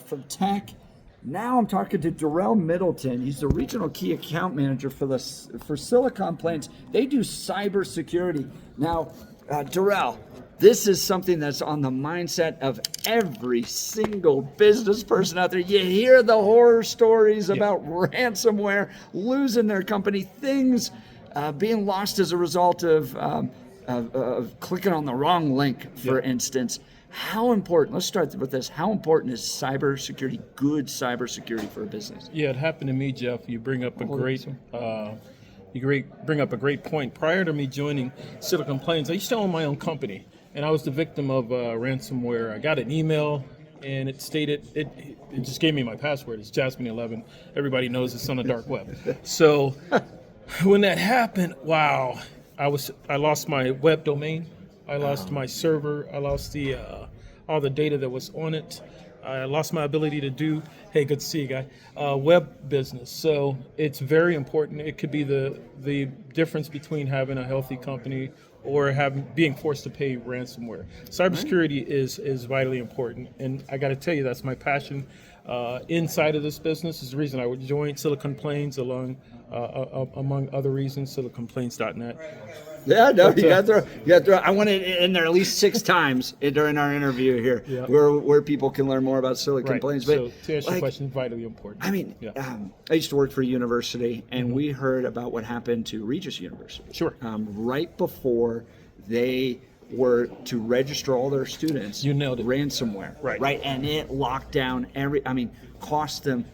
from tech. Now I'm talking to Durrell Middleton. He's the regional key account manager for Silicon Plains. They do cybersecurity. Now, Durrell, this is something that's on the mindset of every single business person out there. You hear the horror stories about ransomware, losing their company, things being lost as a result of clicking on the wrong link, for instance. How important, let's start with this, how important is cybersecurity, good cybersecurity for a business? Yeah, it happened to me, Jeff. You bring up a great point. Prior to me joining Silicon Plains, I used to own my own company, and I was the victim of ransomware. I got an email, and it stated, it just gave me my password. It's Jasmine11. Everybody knows it's on the dark web. So when that happened, wow, I lost my web domain. I lost my server. I lost all the data that was on it. I lost my ability to do, hey, good to see you, guy, web business. So it's very important. It could be the difference between having a healthy company or being forced to pay ransomware. Cybersecurity is vitally important, and I got to tell you, that's my passion inside of this business. Is the reason I would join Silicon Plains, among other reasons, siliconplains.net. Yeah, no, you got to throw. I want it in there at least 6 times during our interview here, where people can learn more about Silicon Plains. But so to answer your question, vitally important. I mean, I used to work for a university, and we heard about what happened to Regis University. Sure. Right before they were to register all their students, you nailed it. Ransomware, right, and it locked down cost them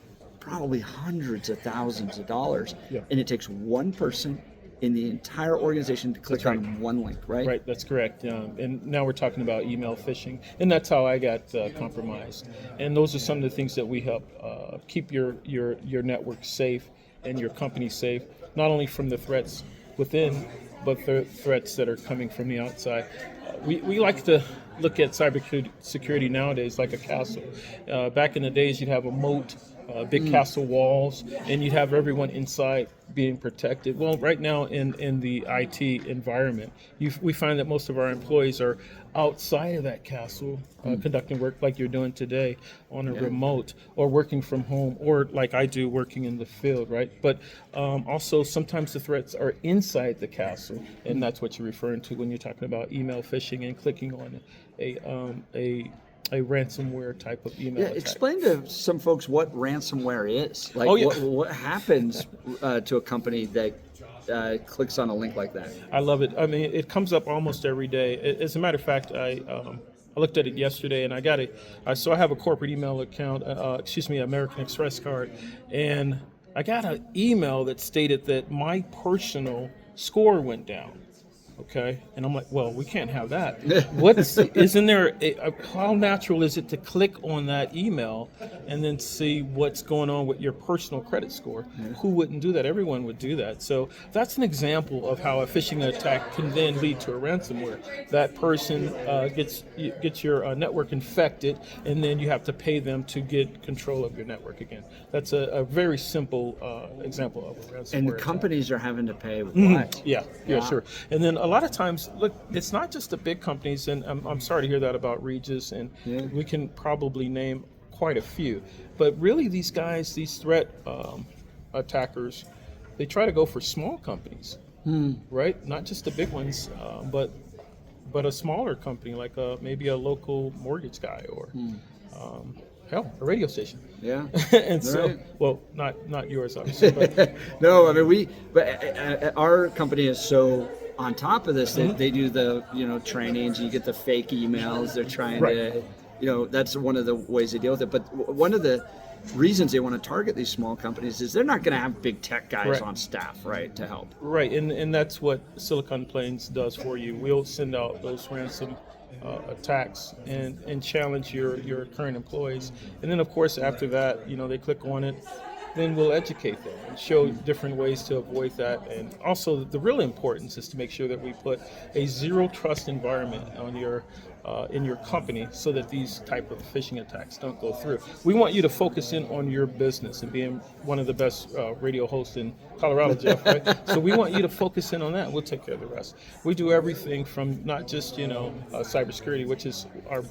probably hundreds of thousands of dollars, and it takes one person in the entire organization to click on one link, right? Right, that's correct. And now we're talking about email phishing, and that's how I got compromised. And those are some of the things that we help keep your network safe and your company safe, not only from the threats within, but the threats that are coming from the outside. We like to look at cybersecurity nowadays like a castle. Back in the days, you'd have a moat, big castle walls, and you'd have everyone inside being protected. Well, right now in the IT environment, we find that most of our employees are outside of that castle, conducting work like you're doing today on a remote, or working from home, or like I do, working in the field, right? But also sometimes the threats are inside the castle, and that's what you're referring to when you're talking about email phishing and clicking on a ransomware type of email attack. Explain to some folks what ransomware is. What happens to a company that clicks on a link like that? I love it. I mean, it comes up almost every day. As a matter of fact, I looked at it yesterday, and I got it. So I have a corporate email account, American Express card, and I got an email that stated that my personal score went down. Okay, and I'm like, well, we can't have that. How natural is it to click on that email and then see what's going on with your personal credit score? Who wouldn't do that? Everyone would do that. So that's an example of how a phishing attack can then lead to a ransomware. That person gets your network infected, and then you have to pay them to get control of your network again. That's a very simple example of a ransomware And attack. companies are having to pay with what? Yeah, sure. And then a lot of times, look, it's not just the big companies, and I'm sorry to hear that about Regis, and we can probably name quite a few. But really, these guys, these threat attackers, they try to go for small companies, right? Not just the big ones, but a smaller company, like maybe a local mortgage guy, or a radio station. Yeah. And so, well, not yours, obviously. But. No, I mean our company is so on top of this. They do the trainings. You get the fake emails. They're trying to, that's one of the ways they deal with it. But one of the reasons they want to target these small companies is they're not going to have big tech guys on staff, right, to help. Right, and that's what Silicon Plains does for you. We'll send out those ransom attacks and challenge your current employees, and then of course after that, they click on it, then we'll educate them and show different ways to avoid that. And also the real importance is to make sure that we put a zero trust environment on in your company so that these type of phishing attacks don't go through. We want you to focus in on your business and being one of the best radio hosts in Colorado, Jeff, right? So we want you to focus in on that. We'll take care of the rest. We do everything from not just cybersecurity, which is our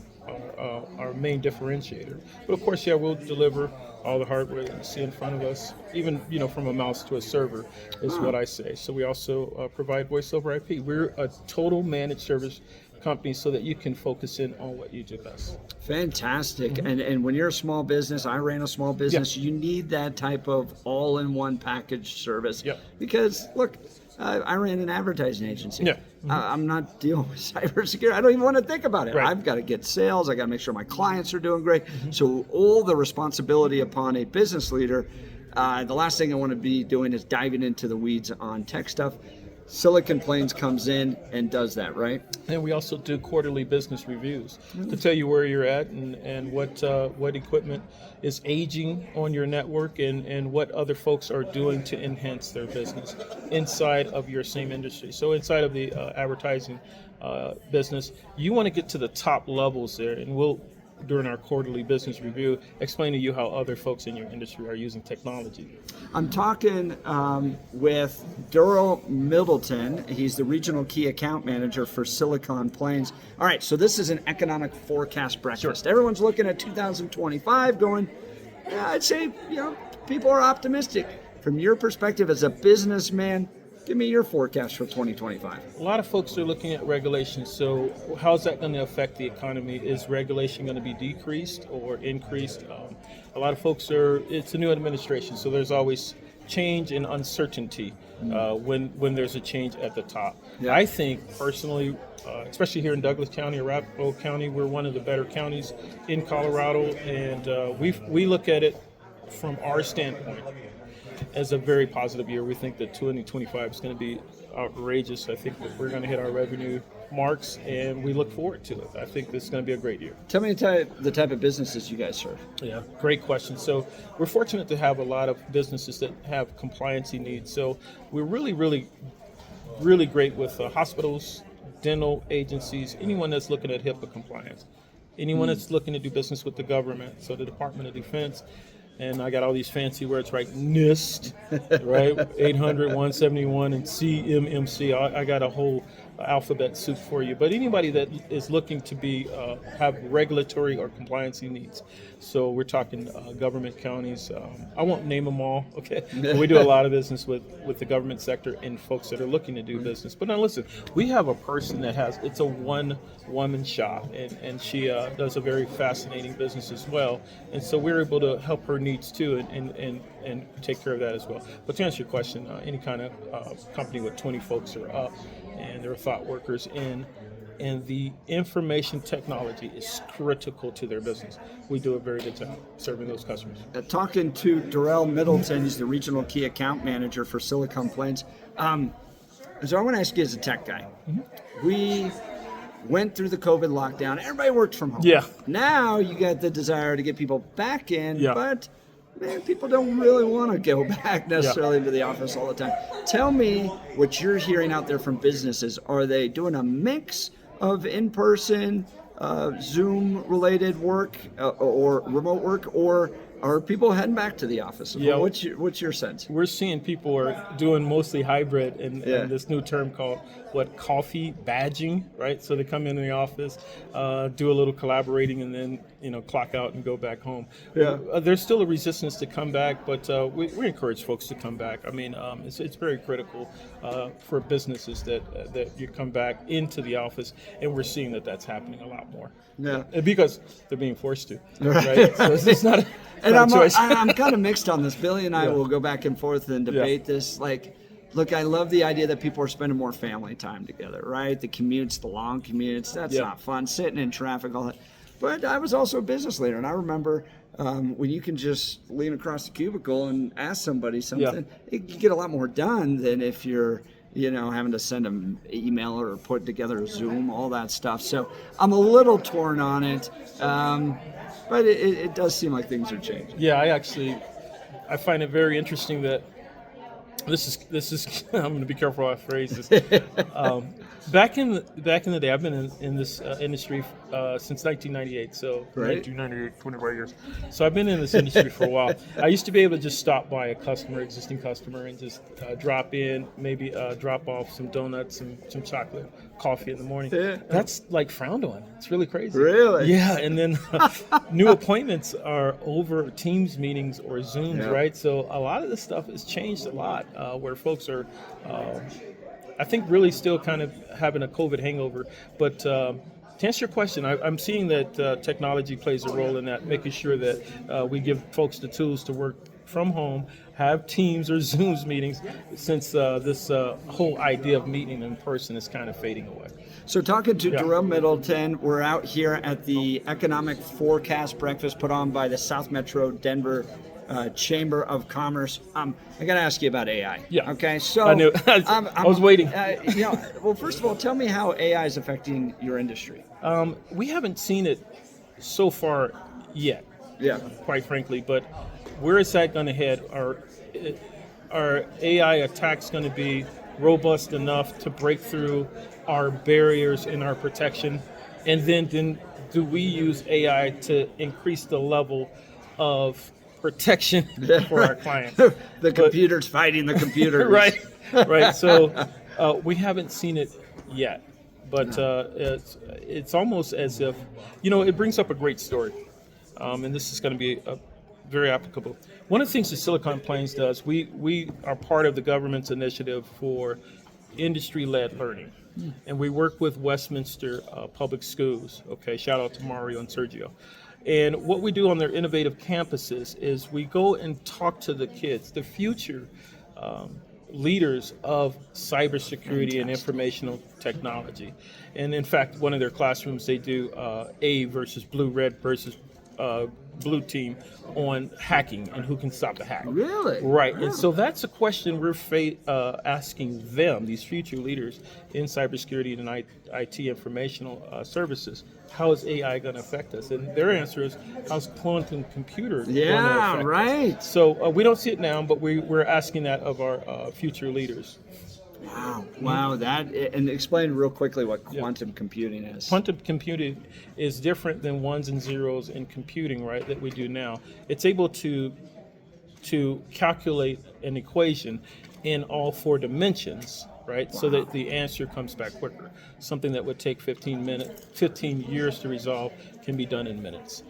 our main differentiator. But of course, yeah, we'll deliver all the hardware that you see in front of us, even from a mouse to a server, is what I say. So we also provide voice over IP. We're a total managed service company so that you can focus in on what you do best. Fantastic. And when you're a small business, I ran a small business, you need that type of all-in-one package service. Yep. Because, look, I ran an advertising agency. Yeah. I'm not dealing with cybersecurity. I don't even want to think about it. Right. I've got to get sales. I got to make sure my clients are doing great. So all the responsibility upon a business leader, the last thing I want to be doing is diving into the weeds on tech stuff. Silicon Plains comes in and does that, right? And we also do quarterly business reviews to tell you where you're at and what equipment is aging on your network and what other folks are doing to enhance their business inside of your same industry. So inside of the advertising business, you want to get to the top levels there, and we'll, during our quarterly business review, explain to you how other folks in your industry are using technology. I'm talking with Durrell Middleton. He's the regional key account manager for Silicon Plains. All right, so this is an economic forecast breakfast. Sure. Everyone's looking at 2025 going, yeah, I'd say, people are optimistic. From your perspective as a businessman, give me your forecast for 2025. A lot of folks are looking at regulation. So how's that going to affect the economy? Is regulation going to be decreased or increased? A lot of folks it's a new administration, so there's always change and uncertainty when there's a change at the top. Yeah. I think personally, especially here in Douglas County, Arapahoe County, we're one of the better counties in Colorado, and we look at it from our standpoint as a very positive year. We think that 2025 is going to be outrageous. I think that we're going to hit our revenue marks, and we look forward to it. I think this is going to be a great year. Tell me the type of businesses you guys serve. Yeah, great question. So we're fortunate to have a lot of businesses that have compliancy needs. So we're really, really, really great with hospitals, dental agencies, anyone that's looking at HIPAA compliance, anyone that's looking to do business with the government, so the Department of Defense. And I got all these fancy words, right? NIST, right? 800, 171, and CMMC. I got a whole alphabet soup for you. But anybody that is looking to be have regulatory or compliancy needs. So we're talking government counties. I won't name them all, okay? But we do a lot of business with the government sector and folks that are looking to do business. But now listen, we have a person that it's a one-woman shop, and she does a very fascinating business as well. And so we're able to help her needs too and take care of that as well. But to answer your question, any kind of company with 20 folks or up, and there are thought workers in, and the information technology is critical to their business. We do a very good job serving those customers. Talking to Durrell Middleton, he's the regional key account manager for Silicon Plains. So I want to ask you as a tech guy. We went through the COVID lockdown. Everybody worked from home. Yeah. Now you got the desire to get people back in, Yeah. but man, people don't really want to go back necessarily to the office all the time. Tell me what you're hearing out there from businesses. Are they doing a mix of in-person, Zoom-related work or remote work, or are people heading back to the office? Yeah. What's your sense? We're seeing people are doing mostly hybrid and this new term called coffee badging, right? So they come into the office, do a little collaborating, and then clock out and go back home. Yeah. There's still a resistance to come back, but we encourage folks to come back. I mean, it's very critical for businesses that you come back into the office, and we're seeing that that's happening a lot more. Yeah. Because they're being forced to, right? So it's not a choice. I'm kind of mixed on this. Billy and I will go back and forth and debate this. Look, I love the idea that people are spending more family time together, right? The commutes, the long commutes, that's not fun. Sitting in traffic, all that. But I was also a business leader, and I remember when you can just lean across the cubicle and ask somebody something, you get a lot more done than if you're having to send an email or put together a Zoom, all that stuff. So I'm a little torn on it, but it does seem like things are changing. Yeah, I find it very interesting that this is I'm going to be careful how I phrase this. Back in the day, I've been in this industry since 1998. So Right. 1998, 25 years. So I've been in this industry for a while. I used to be able to just stop by a customer, existing customer, and just drop in, maybe drop off some donuts, some chocolate, coffee in the morning. Yeah. That's like frowned on. It's really crazy. Really? Yeah. And then new appointments are over Teams meetings or Zooms, Yeah. right? So a lot of this stuff has changed a lot, where folks are. I think really still kind of having a COVID hangover. But to answer your question, I'm seeing that technology plays a role in that, making sure that we give folks the tools to work from home, have Teams or Zooms meetings, since this whole idea of meeting in person is kind of fading away. So talking to Yeah. Durrell Middleton, we're out here at the Economic Forecast Breakfast put on by the South Metro Denver Chamber of Commerce. I got to ask you about AI. Yeah. Okay. So I knew. I was waiting. Well, first of all, tell me how AI is affecting your industry. We haven't seen it so far yet, Yeah. quite frankly, but where is that going to head? Are AI attacks going to be robust enough to break through our barriers in our protection? And then do we use AI to increase the level of protection for our clients? The computer's fighting the computer. Right. So we haven't seen it yet, but it's almost as if, it brings up a great story, and this is going to be very applicable. One of the things that Silicon Plains does, we are part of the government's initiative for industry-led learning, and we work with Westminster Public Schools. Okay, shout out to Mario and Sergio. And what we do on their innovative campuses is we go and talk to the kids, the future leaders of cybersecurity and informational technology. And in fact, one of their classrooms, they do A versus blue, red versus blue team on hacking and who can stop the hack. Really? Right. Wow. And so that's a question we're asking them, these future leaders in cybersecurity and IT informational services. How is AI going to affect us? And their answer is, how's quantum computer going to Yeah, affect right. us? So we don't see it now, but we're asking that of our future leaders. Wow. And explain real quickly what quantum computing is. Quantum computing is different than ones and zeros in computing, right, that we do now. It's able to calculate an equation in all four dimensions, right, so that the answer comes back quicker. Something that would take 15 years to resolve can be done in minutes.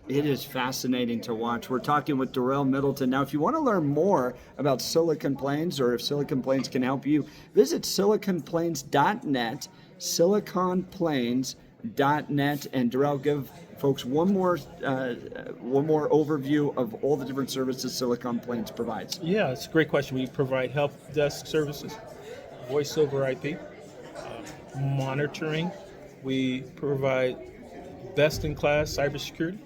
It is fascinating to watch. We're talking with Durrell Middleton. Now, if you want to learn more about Silicon Plains, or if Silicon Plains can help you, visit siliconplains.net, siliconplains.net. And Durrell, give folks one more overview of all the different services Silicon Plains provides. Yeah, it's a great question. We provide help desk services, voice over IP, monitoring. We provide best-in-class cybersecurity.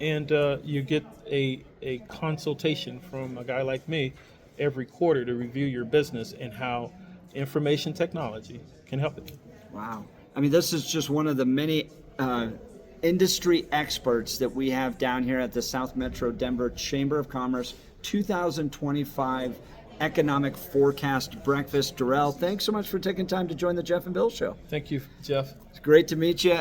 And you get a consultation from a guy like me every quarter to review your business and how information technology can help it. Wow. I mean, this is just one of the many industry experts that we have down here at the South Metro Denver Chamber of Commerce 2025 Economic Forecast Breakfast. Durrell, thanks so much for taking time to join the Jeff and Bill Show. Thank you, Jeff. It's great to meet you.